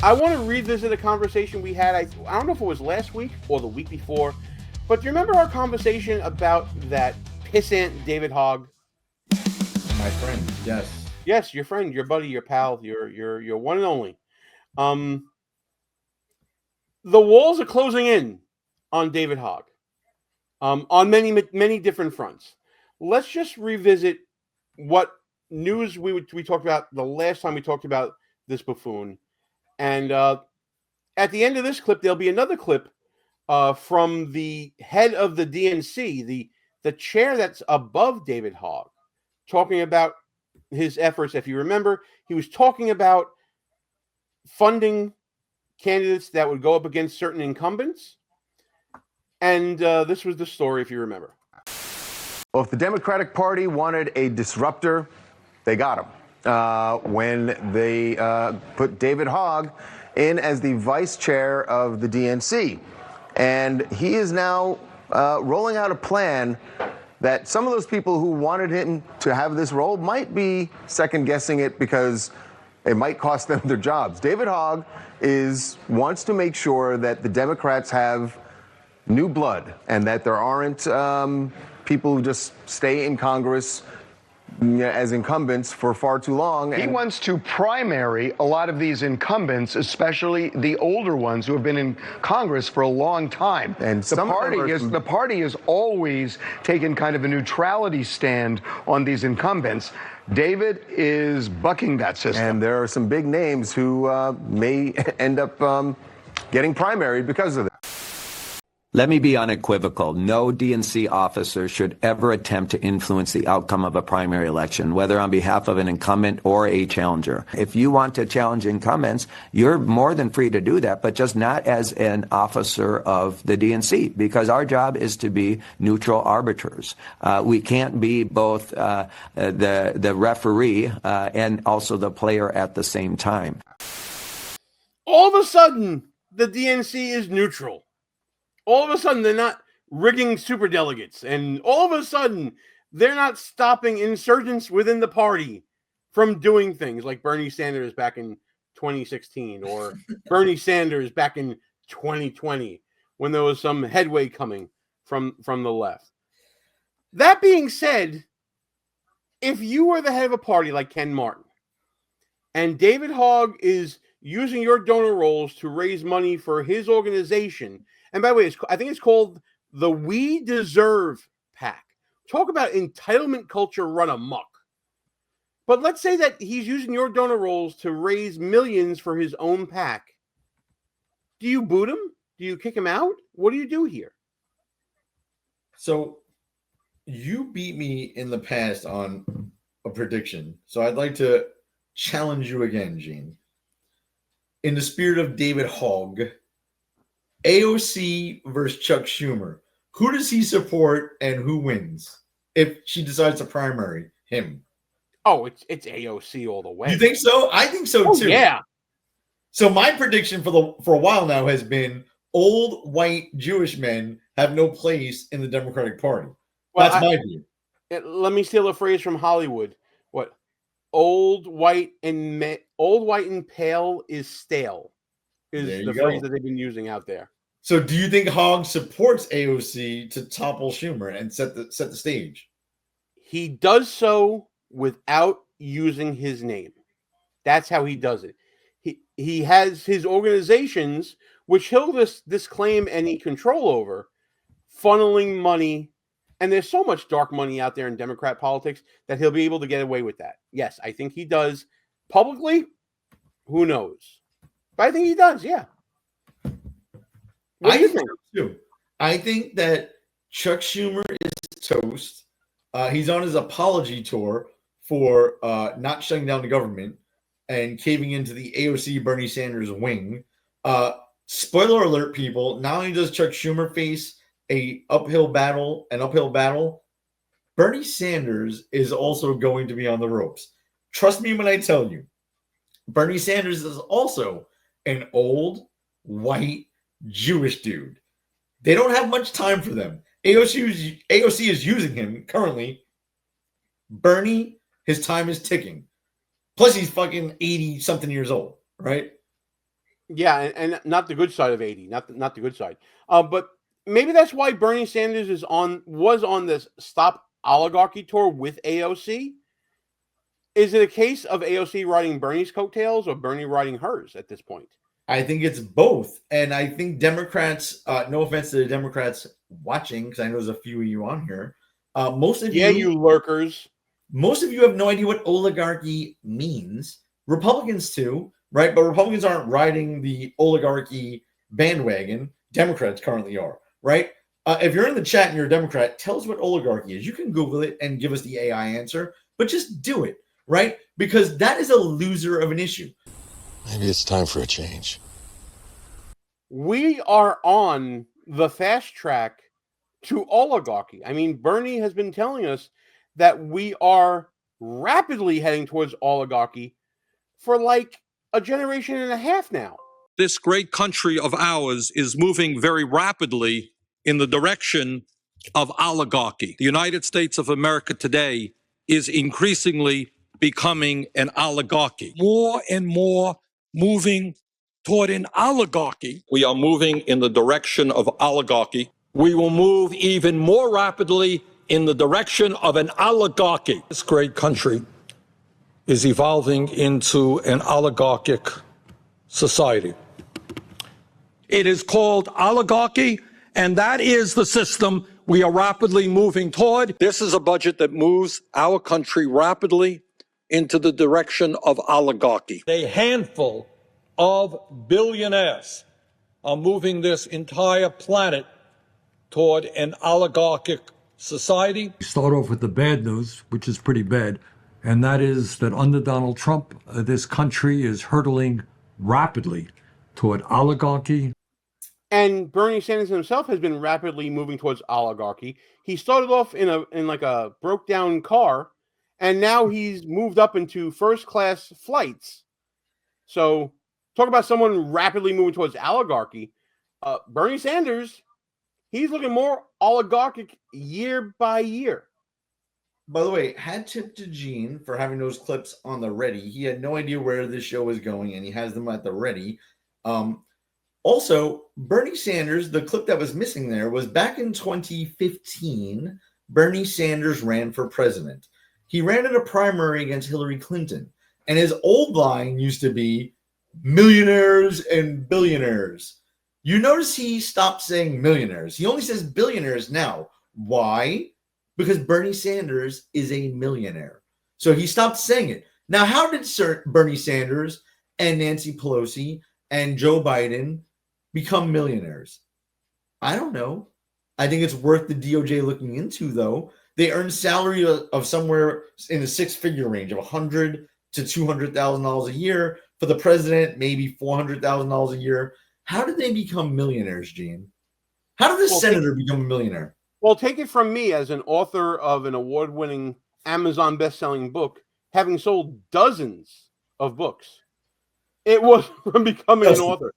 I want to revisit a conversation we had. I don't know if it was last week or the week before, but do you remember our conversation about that pissant David Hogg? My friend, yes. Yes, your friend, your buddy, your pal, your one and only. The walls are closing in on David Hogg, on many different fronts. Let's just revisit what news we talked about the last time we talked about this buffoon, and at the end of this clip, there'll be another clip from the head of the DNC, the chair that's above David Hogg, talking about his efforts. If you remember, he was talking about funding candidates that would go up against certain incumbents. And this was the story, if you remember. Well, if the Democratic Party wanted a disruptor, they got him when they put David Hogg in as the vice chair of the DNC. And he is now rolling out a plan that some of those people who wanted him to have this role might be second-guessing it because it might cost them their jobs. David Hogg wants to make sure that the Democrats have new blood and that there aren't people who just stay in Congress as incumbents for far too long. He wants to primary a lot of these incumbents, especially the older ones who have been in Congress for a long time. And the party has always taken kind of a neutrality stand on these incumbents. David is bucking that system. And there are some big names who may end up getting primaried because of that. Let me be unequivocal. No DNC officer should ever attempt to influence the outcome of a primary election, whether on behalf of an incumbent or a challenger. If you want to challenge incumbents, you're more than free to do that, but just not as an officer of the DNC, because our job is to be neutral arbiters. We can't be both the referee and also the player at the same time. All of a sudden, the DNC is neutral. All of a sudden, they're not rigging superdelegates. And all of a sudden, they're not stopping insurgents within the party from doing things like Bernie Sanders back in 2016 or Bernie Sanders back in 2020 when there was some headway coming from the left. That being said, if you were the head of a party like Ken Martin and David Hogg is using your donor rolls to raise money for his organization, and by the way, I think it's called the We Deserve PAC. Talk about entitlement culture run amok. But let's say that he's using your donor rolls to raise millions for his own PAC. Do you boot him? Do you kick him out? What do you do here? So you beat me in the past on a prediction. So I'd like to challenge you again, Gene. In the spirit of David Hogg, AOC versus Chuck Schumer. Who does he support and who wins if she decides to primary him? Oh, it's AOC all the way. You think so? I think so too. Yeah. So my prediction for a while now has been old white Jewish men have no place in the Democratic Party. Well, that's my view. Let me steal a phrase from Hollywood. What? Old white and pale is stale. Is the phrase that they've been using out there. So do you think Hogg supports AOC to topple Schumer and set the stage? He does so without using his name. That's how he does it. He has his organizations, which he'll disclaim any control over, funneling money. And there's so much dark money out there in Democrat politics that he'll be able to get away with that. Yes, I think he does. Publicly, who knows? But I think he does, yeah. What do you think? Too. I think that Chuck Schumer is toast. He's on his apology tour for not shutting down the government and caving into the AOC Bernie Sanders wing. Spoiler alert, people, not only does Chuck Schumer face an uphill battle, Bernie Sanders is also going to be on the ropes. Trust me when I tell you, Bernie Sanders is also an old, white, Jewish dude. They don't have much time for them. AOC is using him currently. Bernie, his time is ticking. Plus, he's fucking 80-something years old, right? Yeah, and not the good side of 80, not the good side. But maybe that's why Bernie Sanders was on this Stop Oligarchy tour with AOC. Is it a case of AOC riding Bernie's coattails or Bernie riding hers at this point? I think it's both. And I think Democrats, no offense to the Democrats watching, because I know there's a few of you on here. Most of you lurkers. Most of you have no idea what oligarchy means. Republicans too, right? But Republicans aren't riding the oligarchy bandwagon. Democrats currently are, right? If you're in the chat and you're a Democrat, tell us what oligarchy is. You can Google it and give us the AI answer, but just do it, right? Because that is a loser of an issue. Maybe it's time for a change. We are on the fast track to oligarchy. I mean, Bernie has been telling us that we are rapidly heading towards oligarchy for like a generation and a half now. This great country of ours is moving very rapidly in the direction of oligarchy. The United States of America today is increasingly becoming an oligarchy. More and more moving toward an oligarchy. We are moving in the direction of oligarchy. We will move even more rapidly in the direction of an oligarchy. This great country is evolving into an oligarchic society. It is called oligarchy, and that is the system we are rapidly moving toward. This is a budget that moves our country rapidly into the direction of oligarchy. A handful of billionaires are moving this entire planet toward an oligarchic society. Start off with the bad news, which is pretty bad, and that is that under Donald Trump, this country is hurtling rapidly toward oligarchy. And Bernie Sanders himself has been rapidly moving towards oligarchy. He started off in like a broke down car, and now he's moved up into first class flights. So talk about someone rapidly moving towards oligarchy. Bernie Sanders, he's looking more oligarchic year by year. By the way, hat tip to Gene for having those clips on the ready. He had no idea where this show was going, and he has them at the ready. Also, Bernie Sanders, the clip that was missing there was back in 2015, Bernie Sanders ran for president. He ran in a primary against Hillary Clinton, and his old line used to be millionaires and billionaires. You notice he stopped saying millionaires. He only says billionaires now. Why? Because Bernie Sanders is a millionaire. So he stopped saying it. Now, how did Bernie Sanders and Nancy Pelosi and Joe Biden become millionaires? I don't know. I think it's worth the DOJ looking into, though. They earn salary of somewhere in the six-figure range of $100,000 to $200,000 a year. For the president, maybe $400,000 a year. How did they become millionaires, Gene? How did the senator become a millionaire? Well, take it from me as an author of an award-winning Amazon best-selling book, having sold dozens of books. It was from becoming an author.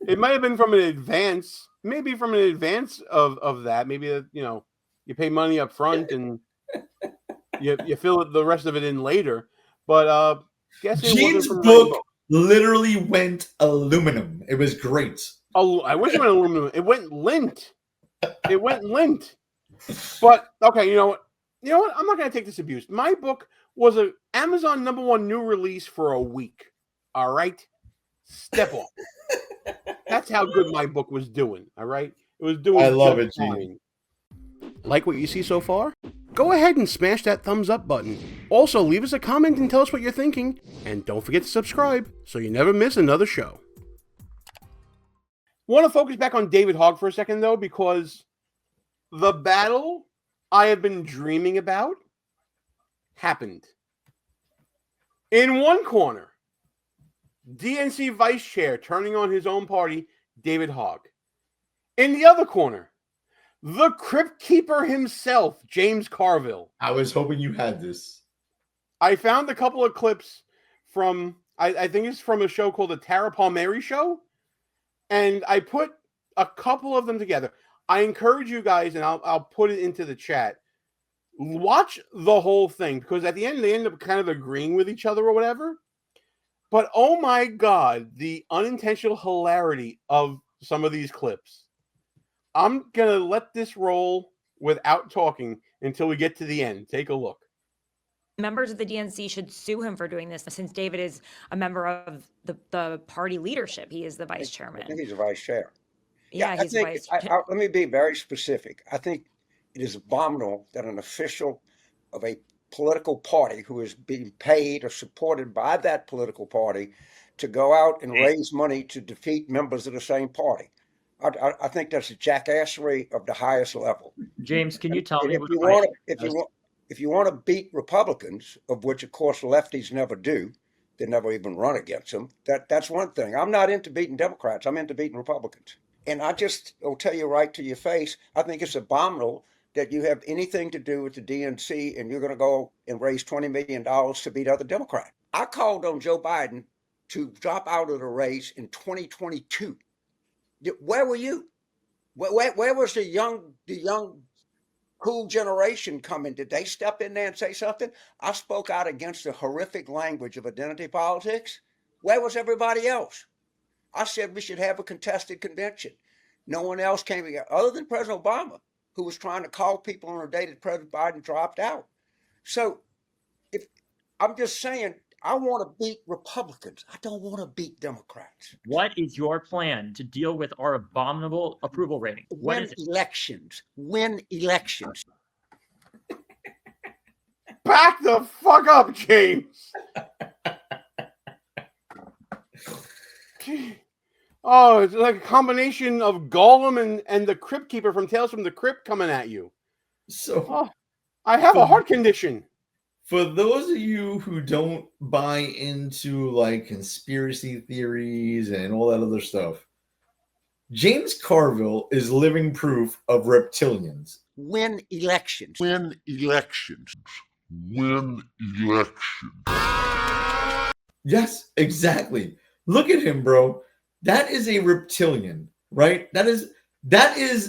It might have been from an advance, maybe from an advance of that. Maybe, you pay money up front and you fill the rest of it in later. But guess it Gene's wasn't from book literally went aluminum. It was great. Oh, I wish it went aluminum. It went lint. It went lint. But okay, you know what? I'm not going to take this abuse. My book was an Amazon #1 new release for a week. All right, step off. That's how good my book was doing. All right, it was doing. I love it, Gene. Like what you see so far? Go ahead and smash that thumbs up button. Also, leave us a comment and tell us what you're thinking. And don't forget to subscribe so you never miss another show. Want to focus back on David Hogg for a second, though, because the battle I have been dreaming about happened. In one corner, DNC Vice Chair turning on his own party, David Hogg. In the other corner, the Crypt Keeper himself, James Carville. I was hoping you had this. I found a couple of clips from, I think it's from a show called The Tara Palmieri Show, and I put a couple of them together. I encourage you guys, and I'll put it into the chat, watch the whole thing, because at the end, they end up kind of agreeing with each other or whatever. But oh my God, the unintentional hilarity of some of these clips. I'm going to let this roll without talking until we get to the end. Take a look. Members of the DNC should sue him for doing this, since David is a member of the party leadership. He is the vice chairman. I think he's the vice chair. Yeah, he's vice. Let me be very specific. I think it is abominable that an official of a political party who is being paid or supported by that political party to go out and raise money to defeat members of the same party. I think that's a jackassery of the highest level. James, can you tell me if you want to beat Republicans, of which of course lefties never do, they never even run against them. That's one thing. I'm not into beating Democrats. I'm into beating Republicans. And I just will tell you right to your face, I think it's abominable that you have anything to do with the DNC and you're going to go and raise $20 million to beat other Democrats. I called on Joe Biden to drop out of the race in 2022. Where were you? Where was the young cool generation coming? Did they step in there and say something? I spoke out against the horrific language of identity politics. Where was everybody else? I said we should have a contested convention. No one else came together, other than President Obama, who was trying to call people on a day that President Biden dropped out. So if I'm just saying, I want to beat Republicans. I don't want to beat Democrats. What is your plan to deal with our abominable approval rating? Win elections. Win elections. Back the fuck up, James. Oh, it's like a combination of Gollum and the Crypt Keeper from Tales from the Crypt coming at you. So I have a heart condition. For those of you who don't buy into like conspiracy theories and all that other stuff, James Carville is living proof of reptilians. Win elections. Win elections. Win elections. Yes, exactly. Look at him, bro. That is a reptilian, right? That is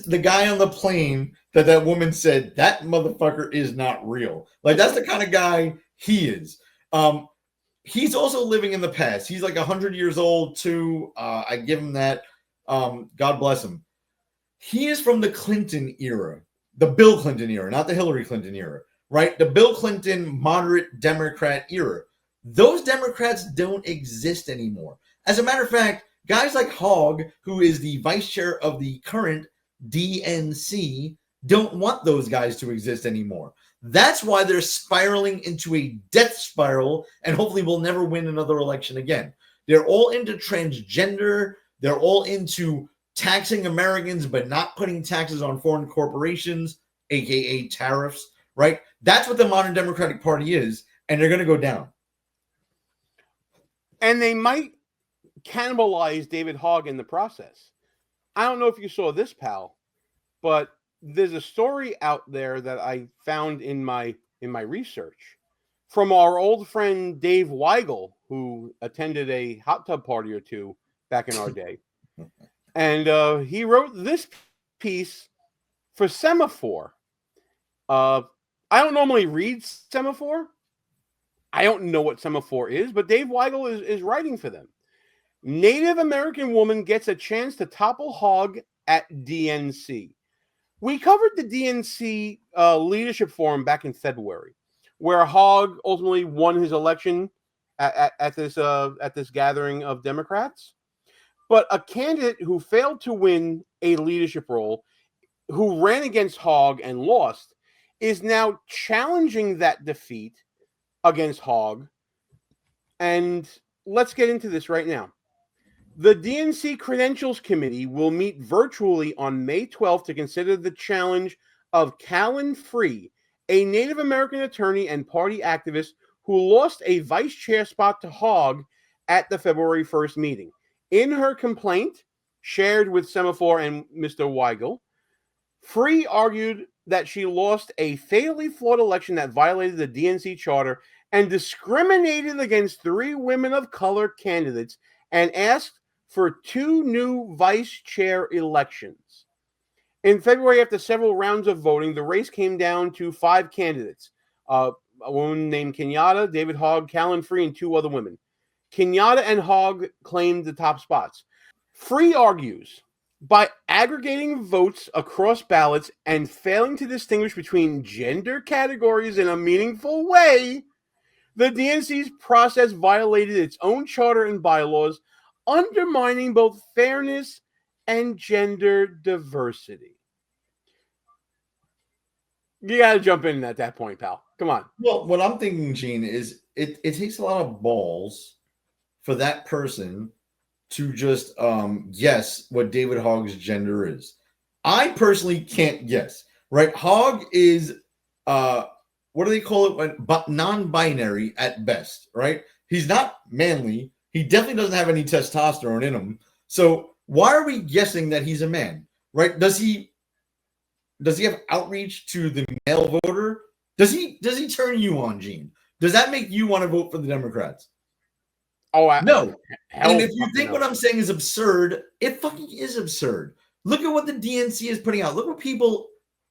the guy on the plane that woman said, that motherfucker is not real. Like, that's the kind of guy he is. He's also living in the past. He's like 100 years old too. I give him that. God bless him. He is from the Clinton era, the Bill Clinton era, not the Hillary Clinton era, right? The Bill Clinton moderate Democrat era. Those Democrats don't exist anymore. As a matter of fact, guys like Hogg, who is the vice chair of the current DNC, don't want those guys to exist anymore. That's why they're spiraling into a death spiral, and hopefully we'll never win another election again. They're all into transgender. They're all into taxing Americans, but not putting taxes on foreign corporations, aka tariffs, right? That's what the modern Democratic Party is, and they're going to go down. And they might cannibalize David Hogg in the process. I don't know if you saw this, pal, but there's a story out there that I found in my research from our old friend Dave Weigel, who attended a hot tub party or two back in our day. And he wrote this piece for Semaphore. I don't normally read Semaphore. I don't know what Semaphore is, but Dave Weigel is writing for them. Native American woman gets a chance to topple Hogg at DNC. We covered the DNC leadership forum back in February, where Hogg ultimately won his election at this gathering of Democrats. But a candidate who failed to win a leadership role, who ran against Hogg and lost, is now challenging that defeat against Hogg. And let's get into this right now. The DNC Credentials Committee will meet virtually on May 12th to consider the challenge of Callan Free, a Native American attorney and party activist who lost a vice chair spot to Hogg at the February 1st meeting. In her complaint, shared with Semaphore and Mr. Weigel, Free argued that she lost a fatally flawed election that violated the DNC charter and discriminated against 3 women of color candidates and asked for 2 new vice chair elections. In February, after several rounds of voting, the race came down to 5 candidates. A woman named Kenyatta, David Hogg, Callan Free, and 2 other women. Kenyatta and Hogg claimed the top spots. Free argues, by aggregating votes across ballots and failing to distinguish between gender categories in a meaningful way, the DNC's process violated its own charter and bylaws, undermining both fairness and gender diversity. You got to jump in at that point, pal. Come on. Well, what I'm thinking, Gene, is it takes a lot of balls for that person to just guess what David Hogg's gender is. I personally can't guess, right? Hogg is, what do they call it? Non-binary at best, right? He's not manly. He definitely doesn't have any testosterone in him. So why are we guessing that he's a man, right? Does he have outreach to the male voter? Does he turn you on, Gene? Does that make you want to vote for the Democrats? Oh, no. And if you think what I'm saying is absurd, it fucking is absurd. Look at what the DNC is putting out. Look what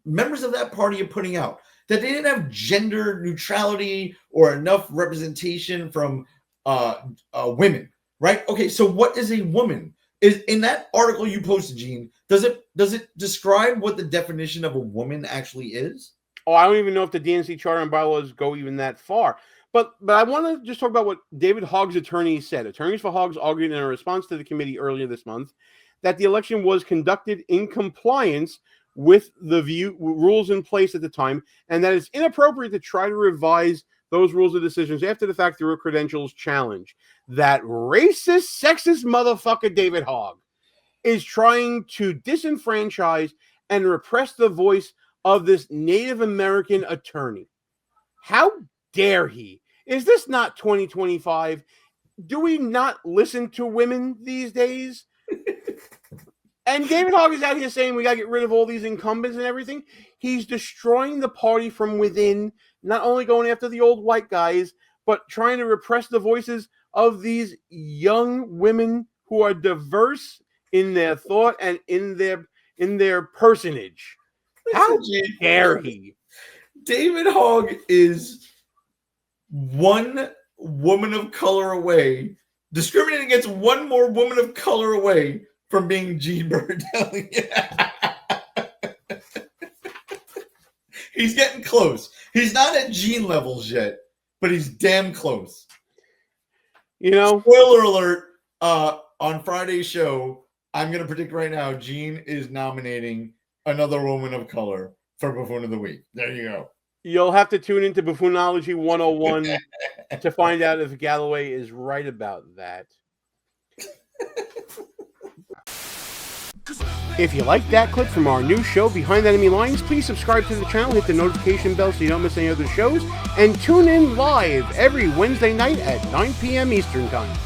members of that party are putting out. That they didn't have gender neutrality or enough representation from women, right? Okay, so what is a woman? Is in that article you posted, Gene, does it describe what the definition of a woman actually is? Oh, I don't even know if the DNC charter and bylaws go even that far. But I want to just talk about what David Hogg's attorneys said. Attorneys for Hogg argued in a response to the committee earlier this month that the election was conducted in compliance with the rules in place at the time, and that it's inappropriate to try to revise those rules or decisions after the fact through a credentials challenge. That racist, sexist motherfucker David Hogg is trying to disenfranchise and repress the voice of this Native American attorney. How dare he? Is this not 2025? Do we not listen to women these days? And David Hogg is out here saying we got to get rid of all these incumbents and everything. He's destroying the party from within, not only going after the old white guys, but trying to repress the voices of these young women who are diverse in their thought and in their personage. How dare he? David Hogg is one woman of color away, discriminating against one more woman of color away from being Gene Berardelli. He's getting close. He's not at Gene levels yet, but he's damn close. You know, spoiler alert, on Friday's show, I'm going to predict right now, Gene is nominating another woman of color for Buffoon of the Week. There you go. You'll have to tune into Buffoonology 101 to find out if Galloway is right about that. If you like that clip from our new show, Behind Enemy Lines, please subscribe to the channel, hit the notification bell so you don't miss any other shows, and tune in live every Wednesday night at 9 p.m. Eastern Time.